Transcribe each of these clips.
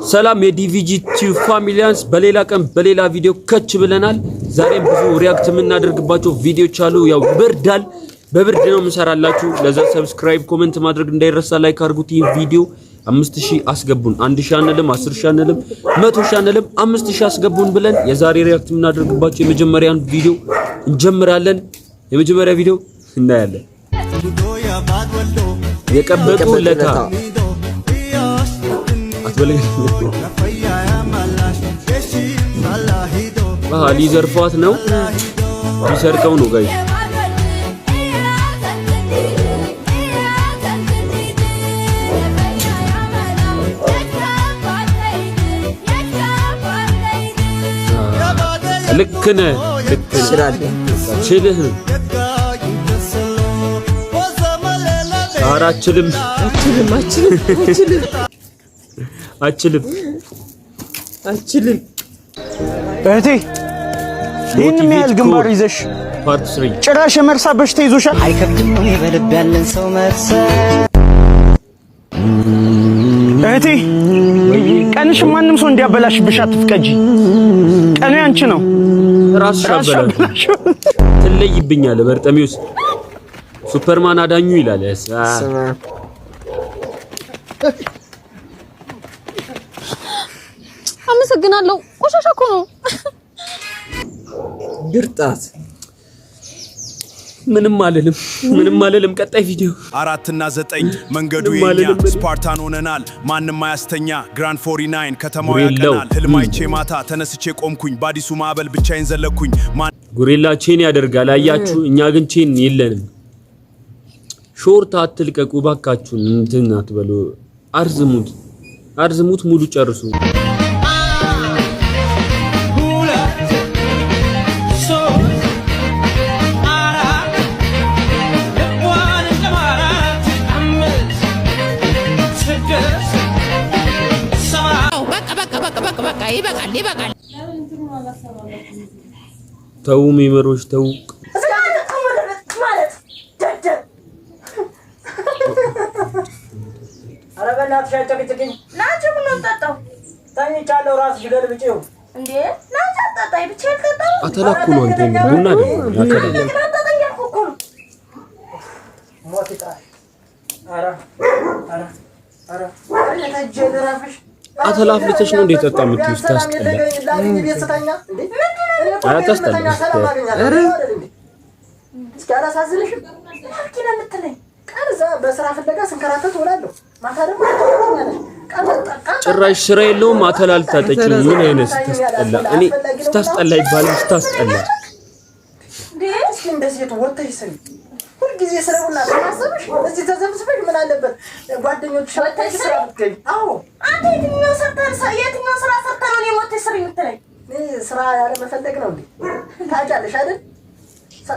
ሰላም የዲቪጂ ቲዩብ ፋሚሊያንስ በሌላ ቀን በሌላ ቪዲዮ ከች ብለናል። ዛሬም ብዙ ሪአክት የምናደርግባቸው ቪዲዮዎች አሉ። ያው ብርዳል በብርድ ነው የምንሰራላችሁ። ለዛ ሰብስክራይብ ኮሜንት ማድረግ እንዳይረሳ። ላይክ አድርጉት። ይሄን ቪዲዮ 5000 አስገቡን። 1000 አንልም 10000 አንልም 100000 አንልም 5000 አስገቡን ብለን የዛሬ ሪአክት የምናደርግባቸው የመጀመሪያን ቪዲዮ እንጀምራለን። የመጀመሪያ ቪዲዮ እናያለን። የቀበጡ ለታ ሊዘርፏት ነው ሊሰርቀው ነው ጋይ ልክነ ችልህ አራችልም አችልም እህቴ ይሄን ያህል ግንባር ይዘሽ ፓርት 3 ጭራሽ መርሳ በሽታ ይዞሻል። አይከብድም ነው የበልብ ያለን ሰው መርሳ እህቴ ቀንሽ ማንም ሰው እንዲያበላሽብሽ አትፍቀጂ። ቀኑ ያንቺ ነው። ራስሽ አበላሽ ትለይብኛለህ። በርጠሚውስ ሱፐርማን አዳኙ ይላል። አመሰግናለሁ። ቆሻሻ እኮ ነው። ግርጣት ምንም አልልም። ቀጣይ ቪዲዮ 4 እና 9 መንገዱ የኛ ስፓርታን ሆነናል። ማንም አያስተኛ ግራንድ 49 ከተማው ያቀናል። ህልማይቼ ማታ ተነስቼ ቆምኩኝ ባዲሱ ማዕበል ብቻዬን ዘለኩኝ። ጎሪላ ቼን ያደርጋል አያችሁ። እኛ ግን ቼን የለንም። ሾርት አትልቀቁ ባካችሁን። እንትን አትበሉ። አርዝሙት ሙሉ ጨርሱ። ይበቃል። ተው ሚመሮች ተው። አረ በእናትሽ አጨቅጭቅኝ። ናጭ ምን እንጠጣው? ታኝቻለሁ። ራስሽ ገልብጪው እንዴ። ናጭ አጣጣይ ብቻ ይልቀጣው። አተላኩ ነው አንተ ቡና ነው ያከለ ሞት ይጣል። አረ ለታጀራፍሽ አተላፍልተሽ ነው እንዴ ተጣ የምትይው? ታስጠላ አታስጠላ። አረ እስኪ አላሳዝንሽም? ማኪና የምትለኝ ቀርዛ በስራ ፍለጋ ስንከራተት ውላለሁ። ማታ ደግሞ ጭራሽ ስራ የለውም። አተላልታጠች ምን አይነት ታስጠላ። እኔ ስታስጠላ ይባላል። ስታስጠላ እንዴ እስኪ እንደዚህ ወጥተሽ ስሪ። ሁልጊዜ ስለቡና ተማሰብሽ እዚህ ተዘምስበሽ ምን አለበት ጓደኞች ወጥተሽ ስራ ብትገኝ። አዎ አንተ የትኛው ስራ ሰርተህ ነው የሞተሽ ስሪ የምትለኝ? ስራ ያለ መፈለግ ነው እንዴ? ታውቂያለሽ አይደል?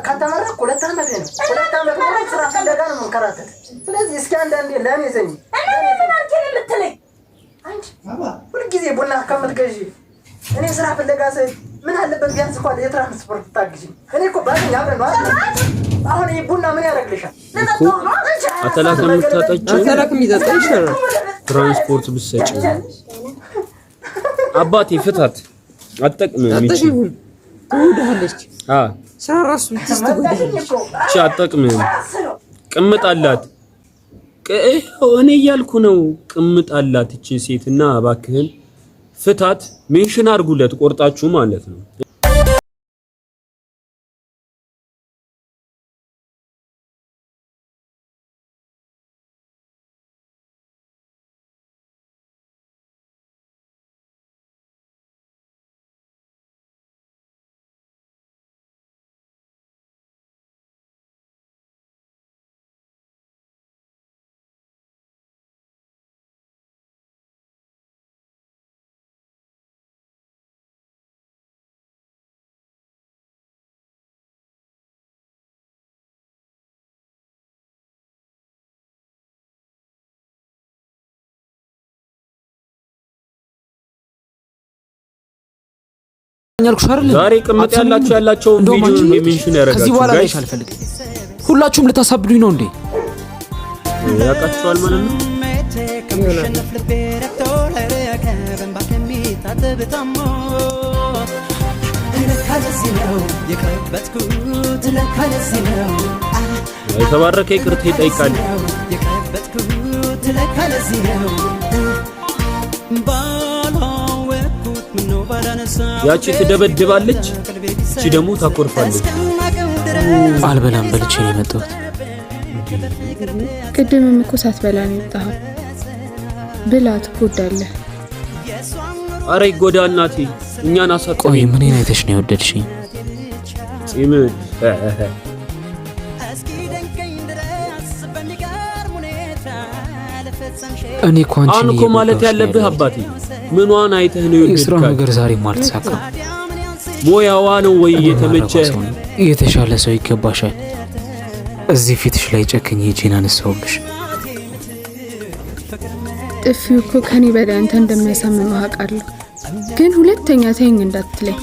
ከተመረቅኩ 2 ዓመት ነው። 2 ዓመት ነው ስራ ፍለጋ ነው የምንከራተት። ስለዚህ እስኪ አንዳንዴ ለኔ ዘኝ እኔ ምን አልከኝ የምትለኝ አንቺ? ሁልጊዜ ቡና ከምትገዢ እኔ ስራ ፍለጋ ምን አለበት ቢያንስ እንኳን የትራንስፖርት ታግዢ። እኔ እኮ ባለኝ አብረን ነው አይደል? አሁን ይሄ ቡና ምን ያደርግልሻል? አተላከም ይጠጣ ይችላል። ትራንስፖርት ብትሰጪ አባቴ ፍታት አጠቅመኝ እቺ ትውዳለች። ስራ ራሱ ትስተጎዳለች። እቺ አጠቅመኝ ቅምጣላት። እኔ እያልኩ ነው ቅምጣላት። እቺ ሴትና እባክህን ፍታት። ሜንሽን አድርጉለት ቆርጣችሁ ማለት ነው። ዛሬ ቅምጥ ያላችሁ ቪዲዮ ሜንሽን ያረጋችሁ ከዚህ በኋላ ላይ አልፈልግም። ሁላችሁም ልታሳብዱኝ ነው እንዴ? ያቃችኋል ማለት ነው። በማሰብ ታሞ ለካለዚህ ነው የከበትኩት ለካለዚህ ነው የተባረከ ይቅርታ ይጠይቃል የከበትኩት ለካለዚህ ነው ባላወቅኩት ምነው ባላነሳ ያቺ ትደበድባለች እቺ ደግሞ ታኮርፋለች አልበላም በልቼ ነው የመጣሁት ቅድምም እኮ ሳትበላ ነው የወጣኸው ብላ ትጎዳለህ አረ ይጎዳ እናቴ እኛን አሳቀኝ ቆይ ምን አይነትሽ ነው የወደድሽኝ ጺም እኔ ኳንቺ አሁን እኮ ማለት ያለብህ አባቴ ምንዋን አይተህ ነው የስራ የወደድካት ነገር ዛሬ አልተሳካም ሞያዋ ነው ወይ የተመቸ የተሻለ ሰው ይገባሻል እዚህ ፊትሽ ላይ ጨክኝ እጄን አነሳውብሽ ጥፊው እኮ ከኔ በላይ አንተ እንደሚያሳምነው አውቃለሁ ግን ሁለተኛ ተይኝ እንዳትለኝ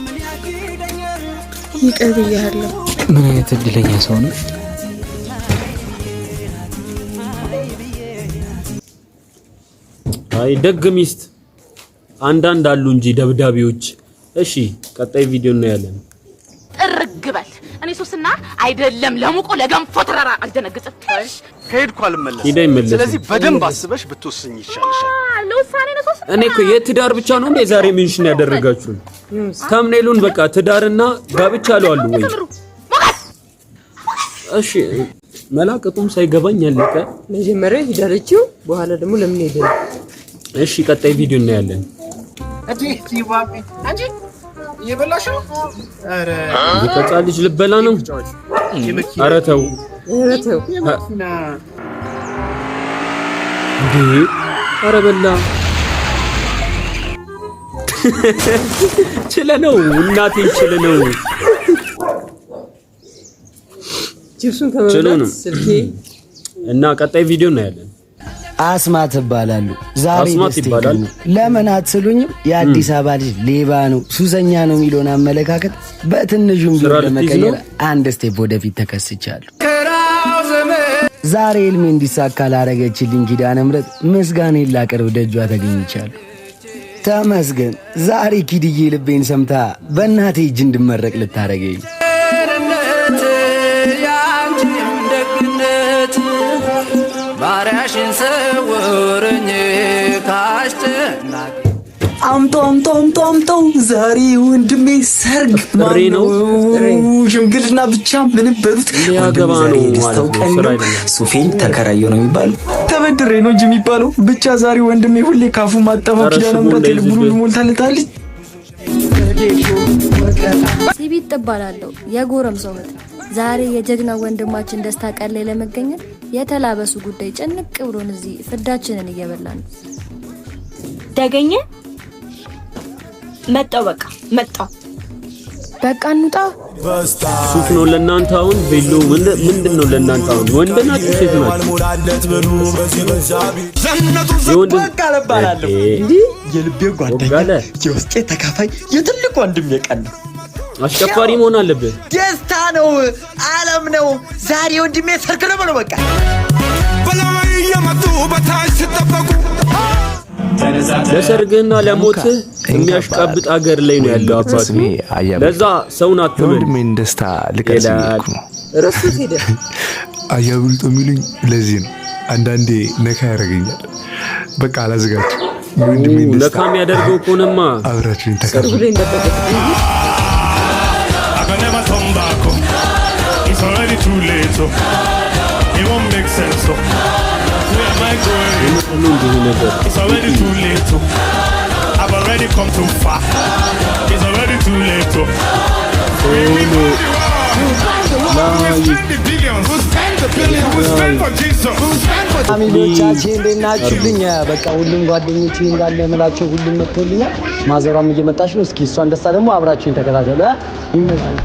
ይቅር ብያለሁ ምን አይነት እድለኛ ሰው ነው አይ ደግ ሚስት አንዳንድ አሉ እንጂ ደብዳቤዎች እሺ ቀጣይ ቪዲዮ ነው ያለን ጥርግበል እኔ ሱስና አይደለም ለሙቆ ለገንፎ ተራራ አልደነግጥሽ ከሄድኩ አልመለስም ስለዚህ በደንብ አስበሽ ብትወስኝ ይሻልሻል ለውሳኔ ነው ሱስ እኔ እኮ የትዳር ብቻ ነው እንዴ ዛሬ ሜንሽን ያደረጋችሁ ተምኔሉን በቃ ትዳርና ጋብቻ አሉ ወይ እሺ መላቀጡም ሳይገባኝ ያለቀ መጀመሪያ ሂዳለችው በኋላ ደግሞ ለምን ሄደ እሺ ቀጣይ ቪዲዮ ነው ያለን እጂ ሲባቢ አንቺ እየበላሽ ነው አረ ይቀጣ ልጅ ልበላ ነው አረ ተው እንዴ አረ በላ ችለነው እናቴ ችለነው ጅብሱን ከመብላት ስልኬ እና ቀጣይ ቪዲዮ ነው ያለን አስማት ይባላሉ ዛሬ አስማት ይባላል ለምን አትስሉኝም የአዲስ አበባ ልጅ ሌባ ነው ሱሰኛ ነው የሚለውን አመለካከት በትንሹም ቢሆን ለመቀየር አንድ ስቴፕ ወደፊት ተከስቻለሁ ዛሬ ህልሜ እንዲሳካ ላረገችልኝ ኪዳነ ምሕረት ምስጋናዬን ላቀርብ ደጇ ተገኝቻለሁ ተመስገን ዛሬ ኪድዬ ልቤን ሰምታ በእናቴ እጅ እንድመረቅ ልታረገኝ ባሪያሽን ሰውርኝ ካስጨናቂ አምጦ ዛሬ ወንድሜ ሰርግ ነው ሽምግልና ብቻ ምን በሉት ያገባ ነው ማለት ነው ሱፌን ተከራየው ነው የሚባለው ተበድሬ ነው እንጂ የሚባለው ብቻ ዛሬ ወንድሜ ሁሌ ካፉ ማጠማው ኪዳነ ምሕረት ልቡን ሞልታለታለች ሲቢት ተባላለው የጎረምሳው ምት ዛሬ የጀግና ወንድማችን ደስታ ቀን ላይ ለመገኘት የተላበሱ ጉዳይ ጭንቅ ብሎን እዚህ ፍዳችንን እየበላን ተገኘ መጣው በቃ እንውጣ ሱፍ ነው ለእናንተ አሁን ቤሎ ምንድነው ለእናንተ አሁን ወንድ ናችሁ ሴት ናችሁ የወንድ ባላለው እንዴ የልቤ ጓደኛ የውስጤ ተካፋይ የትልቅ ወንድም የቀን አሽከፋሪ መሆን አለበት ደስታ ነው ዓለም ነው ዛሬ ወንድሜ ሰርግ ነው ብሎ በቃ በላይ የመጡ በታች ሲጠበቁ ለሰርግና ለሞት የሚያሽቃብጥ አገር ላይ ነው ያለው አባቱ ለዛ ሰውን አትበል ወንድሜን ደስታ ልቀስልኩ ነው ረሱት ሄደ አያብልጦ የሚሉኝ ለዚህ ነው አንዳንዴ ነካ ያረጋኛል በቃ አላዘጋጅ ወንድሜን ደስታ ነካም ያደርገው ኮነማ አብራችን ተከታተሉ ብሎ እንደበቀ It's already too late, so it won't make sense, so where am I going? It's already too late, so I've already come too far. It's already too late, so we move the world. We spend the billions, we spend the billions, we spend for Jesus, we spend for ፋሚሊዎቻችን እንደናችሁልኝ በቃ ሁሉም ጓደኞቼ እንዳለ መላቸው ሁሉም መጥቶልኛል ማዘሯም እየመጣች ነው እስኪ እሷን ደስታ ደግሞ አብራችሁን ተከታተሉ ይመጣል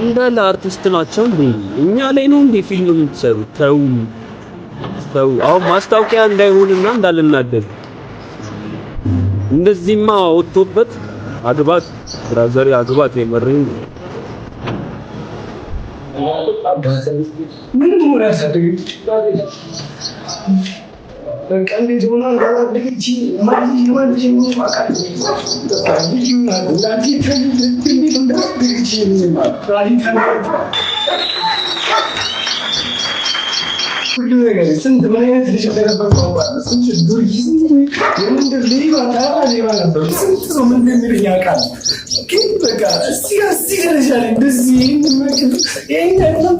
እንዳለ አርቲስት ናቸው እንዴ እኛ ላይ ነው እንዴ ፊልም የምትሰሩት ተው አሁን ማስታወቂያ እንዳይሆንና እንዳልናደድ እንደዚህማ ወጥቶበት አግባት ብራዘር ያግባት የመረኝ ምን ሆነ ያሳደገኝ እንዴት ሆና እንዳላደገች ማልጅ ማቃል ሁሉ ነገር ስንት ምን አይነት ልጅ እንደነበርኩ ስንት ዱርዬ የምንድር ሌባ ነበር። ስንት ሰው ምን እንደሚለኝ ያውቃል። ግን በቃ እስቲ ደረጃ ላይ እንደዚህ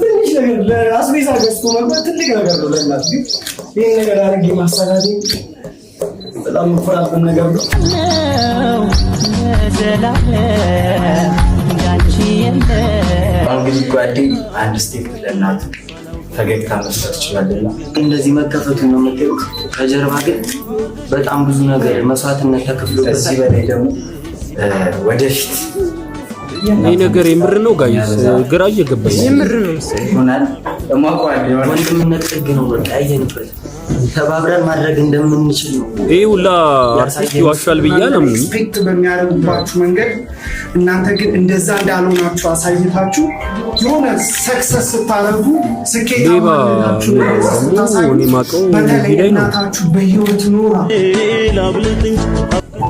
ትንሽ ነገር ለአስቤዛ ገዝቶ መግባት ትልቅ ነገር ነው ለእናት። ግን ይህን ነገር አድርጌ ማሰራቴ በጣም የምኮራበት ነገር ነው። እንግዲህ ጓዴ አንድ ስቴፕ ለእናት ፈገግታ መስጠት ይችላልና እንደዚህ መከፈቱን ነው የምታዩት። ከጀርባ ግን በጣም ብዙ ነገር መስዋዕትነት ተከፍሎበት ከዚህ በላይ ደግሞ ወደፊት ይሄ ነገር የምር ነው ጋይስ፣ ግራ እየገባኝ የምር ነው መሰለኝ ይሆናል። ወንድምነት ጥግ ነው። በቃ ያየንበት ተባብረን ማድረግ እንደምንችል ነው። ይሄ ሁላ አርቲስት ይዋሻል ብያለሁ። ኤክስፔክት በሚያደርጉባችሁ መንገድ እናንተ ግን እንደዛ እንዳልሆናችሁ አሳይታችሁ የሆነ ሰክሰስ ስታደርጉ ስኬታማ ናችሁ ስታሳዩ በተለይ እናታችሁ በህይወት ኖራ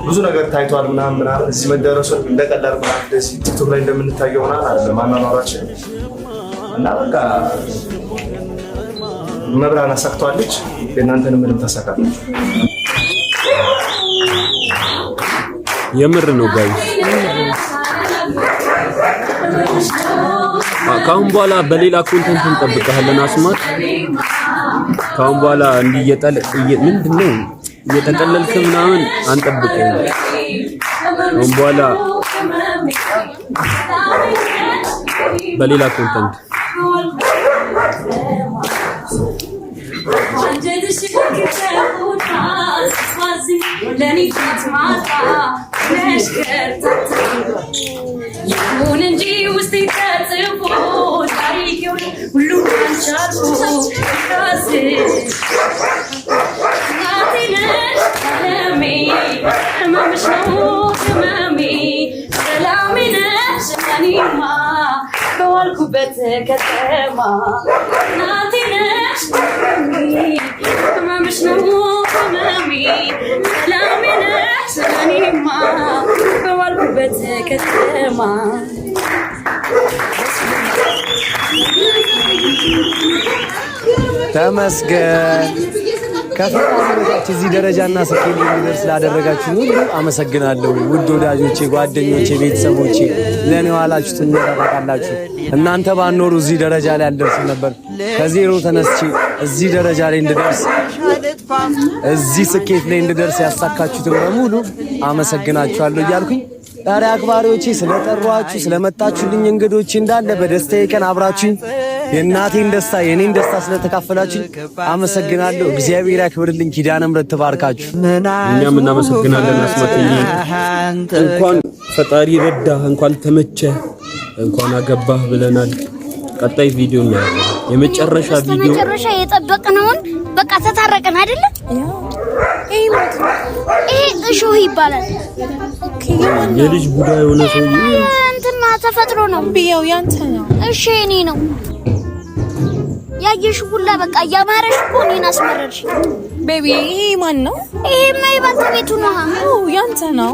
ብዙ ነገር ታይቷል ምናምን እዚህ መደረሱ እንደቀላል ማለት እንደዚህ ቲክቶክ ላይ እንደምንታየው ምናምን አይደለም ማናኖራችን እና በቃ መብራን አሳክቷለች። የእናንተንም ምንም ተሳካለች። የምር ነው ጋይስ። ካሁን በኋላ በሌላ ኮንተንት እንጠብቀሃለን አስማት። ካሁን በኋላ ምንድነው እየተቀለልክ ምናምን አንጠብቀኝ። ካሁን በኋላ በሌላ ኮንተንት ይሁን እንጂ ውስጤ ተጽፎ ታሪኬው ሁሉም አንቻልኩ ራሴ እናቴ ነሽ ዓለሜ ህመምሽ ነው ህመሜ ሰላሜ ነሽ እኔማ በዋልኩበት ከተማ እናቴ ነሽ ህመምሽ ነው ህመሜ ሰላሜ ነሽ እኔማ በዋልኩበት ከተማ ተመስገን። ከፈጣሪ በታች እዚህ ደረጃና ስኬት እንዲደርስ ስላደረጋችሁ ሁሉ አመሰግናለሁ። ውድ ወዳጆቼ፣ ጓደኞቼ፣ ቤተሰቦቼ ለኔ ዋላችሁት እንደታቃላችሁ። እናንተ ባኖሩ እዚህ ደረጃ ላይ አልደርስም ነበር። ከዜሮ ተነስቼ እዚህ ደረጃ ላይ እንድደርስ እዚህ ስኬት ላይ እንድደርስ ያሳካችሁትን በሙሉ አመሰግናችኋለሁ እያልኩኝ ዛሬ አክባሪዎቼ ስለጠሯችሁ ስለመጣችሁልኝ እንግዶቼ እንዳለ በደስታዬ ቀን አብራችሁኝ የእናቴን ደስታ የኔን ደስታ ስለተካፈላችሁ አመሰግናለሁ። እግዚአብሔር ያክብርልኝ። ኪዳነ ምሕረት ተባርካችሁ። እኛም እናመሰግናለን። አስማትዬ እንኳን ፈጣሪ ረዳህ፣ እንኳን ተመቸህ፣ እንኳን አገባህ ብለናል። ቀጣይ ቪዲዮ ነው የመጨረሻ ቪዲዮ መጨረሻ የጠበቅነውን በቃ ተታረቀን አይደለ? ይሄ እሾህ ይባላል። ኦኬ የልጅ ቡዳ የሆነ ሰው እንትና ተፈጥሮ ነው ቢያው ያንተ ነው። እሺ እኔ ነው ያየሽ ሁላ በቃ ያማረሽ እኮ እኔን አስመረርሽ። ቤቢ ይሄ ማን ነው? ይሄ ማይባንተ ቤቱ ነው። አዎ ያንተ ነው።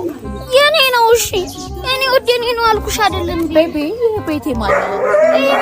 የኔ ነው። እሺ እኔ ወደ እኔ ነው አልኩሽ አይደለም ቤቢ? ቤቴ ማለት ነው።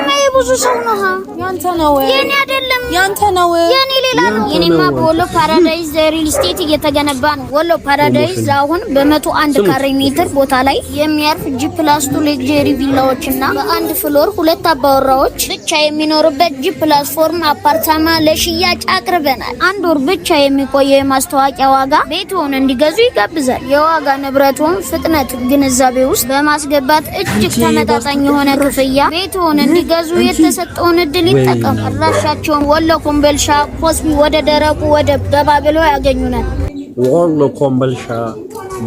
ይሄ ብዙ ሰው ነው። ያንተ ነው። የኔ አይደለም። ያንተ ነው። የኔ ሌላ ነው። የኔማ በወሎ ፓራዳይዝ ሪል ስቴት እየተገነባ ነው። ወሎ ፓራዳይዝ አሁን በ101 ካሬ ሜትር ቦታ ላይ የሚያርፍ ጂ+2 ሌክዠሪ ቪላዎችና በአንድ ፍሎር 2 አባወራዎች ብቻ የሚኖርበት ጂ+4 አፓርታማ ለሽያጭ አቅርበናል። አንድ ወር ብቻ የሚቆየው የማስታወቂያ ዋጋ ቤትዎን እንዲገዙ ይጋብዛል። የዋጋ ንብረቱን ፍጥነት ግንዛቤ ውስጥ በማስገባት እጅግ ተመጣጣኝ የሆነ ክፍያ ቤትዎን እንዲገዙ የተሰጠውን እድል ይጠቀሙ። አድራሻቸውን ወሎ ኮምቦልቻ ኮስቢ ወደ ደረቁ ወደ በባብሎ ያገኙናል። ወሎ ኮምቦልቻ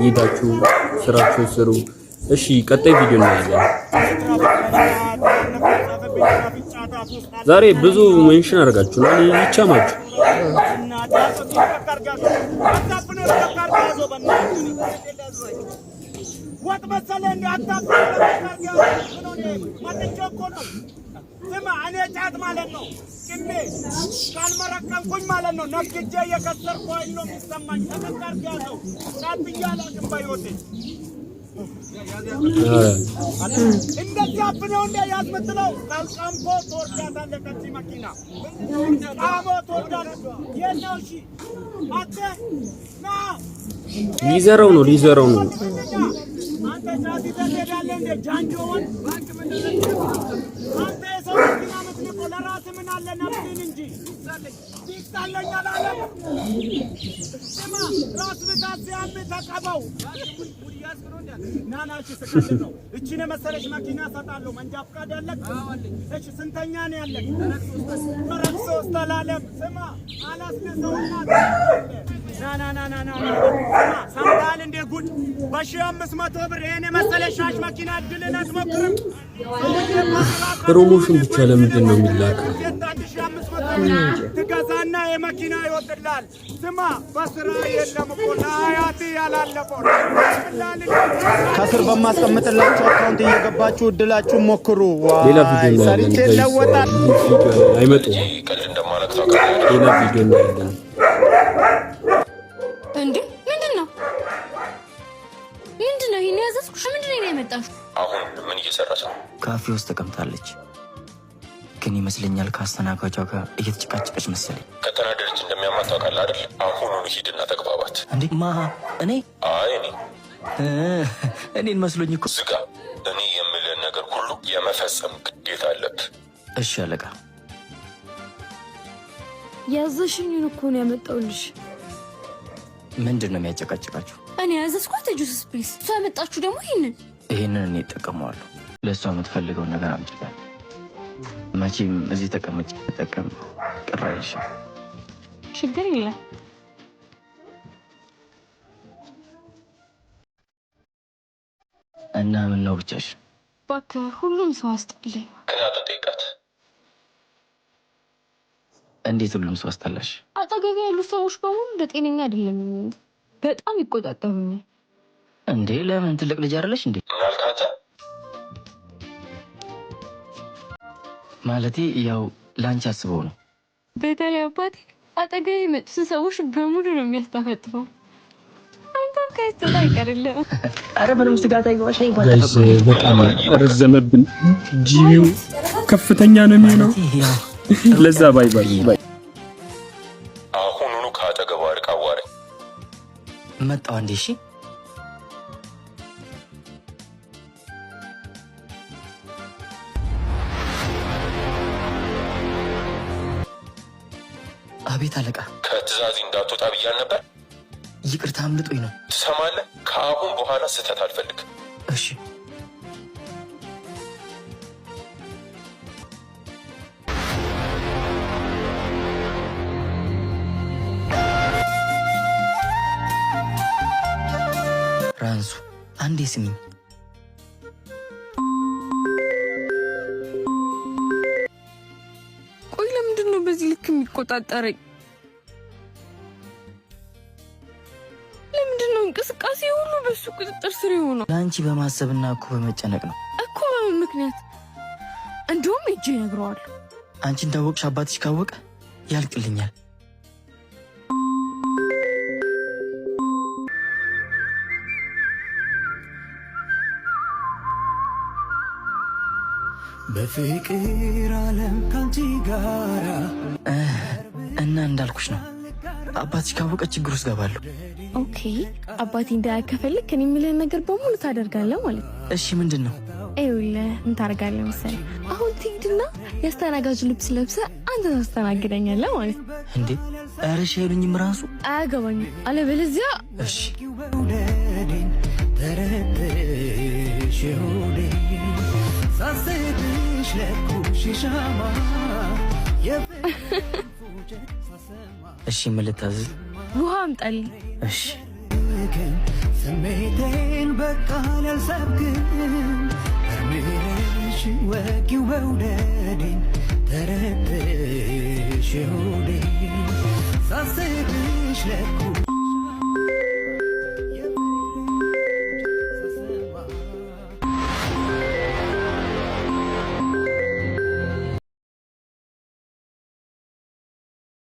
ይዳችሁ ስራችሁ ስሩ። እሺ ቀጣይ ቪዲዮ እናያለን። ዛሬ ብዙ ሜንሽን አድርጋችሁናል። ይቻማችሁ ወጥ መሰለህ እንደ አታውቅም ማጥንቸኮ ነው ስማ እኔ ጫት ማለት ነው ቅሜ ካልመረቀንኩኝ ማለት ነው ነግጄ የከሰርኩ አይሎ የሚሰማኝ ተመካር ያለው ጫት ብያለሁ ባይወቴ እንደዚህ አፍነው እንደ ያስመጥለው ካልቃምፖ ተወርዳታለህ ከዚህ መኪና ቃሞ ተወርዳለህ የለው እሺ አተ ና ሊዘረው ነው አንተ ጫት ይደረጋለህ እንደ ጃንጆውን ባንክ ምን አንተ ሰው መኪና ምትልቆ ለራስህ ምን አለ ነፍስህን እንጂ ይጣለኛል አለ ስማ ራስ ምታስያም ተቀበው ናናሽ ስከል ነው እቺን መሰለሽ መኪና ሰጣለሁ መንጃ ፍቃድ ያለክ እሺ ስንተኛ ነው ያለክ ረክሶ ተላለም ስማ አላስነሰውና ና ሰምታል እንደ ጉድ በ1500 ብር የኔ መሰለሽ ሻሽ መኪና ድልን አትሞክርም ፕሮሞሽን ብቻ ለምንድን ነው የሚላከው ትገዛና የመኪና ይወጥላል ስማ በስራ የለም እኮ ለአያት ያላለፈው ከስር በማስቀምጥላችሁ አካውንት እየገባችሁ እድላችሁ ሞክሩ ሌላ ቪዲዮ ሰርቼ ለወጣ አይመጡም ሌላ ቪዲዮ ነው እንዴ ምንድነው ይሄን ያዘዝኩሽ ምንድነው ያመጣሽ አሁን ምን እየሰራች ነው ካፌ ውስጥ ተቀምጣለች ግን ይመስለኛል ካስተናጋጇ ጋር እየተጨቃጨቀች መሰለኝ ከተናደደች እንደሚያማት ታውቃለህ አይደል አሁኑኑ ሂድና ተግባባት እንዴ እኔ እኔን መስሎኝ እኮ ዝጋ እኔ የምልህ ነገር ሁሉ የመፈጸም ግዴታ አለብህ እሺ አለቃ ያዘሽኝን እኮ ነው ያመጣውልሽ ምንድን ነው የሚያጨቃጭቃችሁ እኔ ያዘዝኳት ጁስ ስፕሪስ እሷ ያመጣችሁ ደግሞ ይሄንን እኔ እጠቀመዋለሁ ለእሷ የምትፈልገውን ነገር አምጥታል መቼም እዚህ ተቀመጭ ተጠቀም ቅር አይልሽም ችግር የለም እና ምን ነው ብቻሽ እባክህ ሁሉም ሰው አስጠላኝ እናቱ ጠይቃት እንዴት ሁሉም ሰው አስጠላሽ አጠገቤ ያሉ ሰዎች በሙሉ ለጤነኛ አይደለም በጣም ይቆጣጠሩኛል እንዴ ለምን ትልቅ ልጅ አይደለሽ እንዴ አልካታ ማለቴ ያው ላንቺ አስበው ነው በተለይ አባቴ አጠገቤ የመጡ ሰዎች በሙሉ ነው የሚያስታፈጥፈው አንተም ከስተታ አይቀርልም አረ ምንም ስጋት አይገባሽ ጋይስ በጣም ረዘመብን ጂቢው ከፍተኛ ነው የሚሆነው ለዛ ባይ አሁኑኑ ካጠገቧ አርቃ አዋሪ መጣው አንዴ እሺ አቤት አለቃ ከትዕዛዝ እንዳትወጣ ብያል ነበር ይቅርታ አምልጦኝ ነው ትሰማለህ ከአሁን በኋላ ስህተት አልፈልግም እሺ ራንሱ አንዴ ስሚኝ ቆይ ለምንድን ነው በዚህ ልክ የሚቆጣጠረኝ ለምንድን ነው እንቅስቃሴ ሁሉ በሱ ቁጥጥር ስር የሆነው ለአንቺ በማሰብና እኮ በመጨነቅ ነው እኮ በምን ምክንያት እንደውም እጄ ነግረዋለሁ አንቺ እንዳወቅሽ አባትሽ ካወቀ ያልቅልኛል በፍቅር ዓለም ካንቺ ጋራ እና እንዳልኩሽ ነው አባትሽ ካወቀ ችግር ውስጥ ገባለሁ ኦኬ አባቴ እንዳያከፈልክ እኔ የምልህን ነገር በሙሉ ታደርጋለህ ማለት እሺ ምንድን ነው ይኸውልህ ምን ታደርጋለህ መሰለህ አሁን ትሄድና የአስተናጋጅ ልብስ ለብሰህ አንተ ታስተናግደኛለህ ማለት እንዴ ኧረ እሺ አይሉኝም ራሱ አያገባኝም አለበለዚያ እሺ ሳስብሽ ለኩሽ ሻማ እሺ ምን ልታዝዝ ውሃ አምጣልኝ እሺ ስሜቴን በቃ አልሰብክም እርምሽ ወጊው መውደዴን ተረድሽ ሆዴ ሳስብሽ ለኩሽ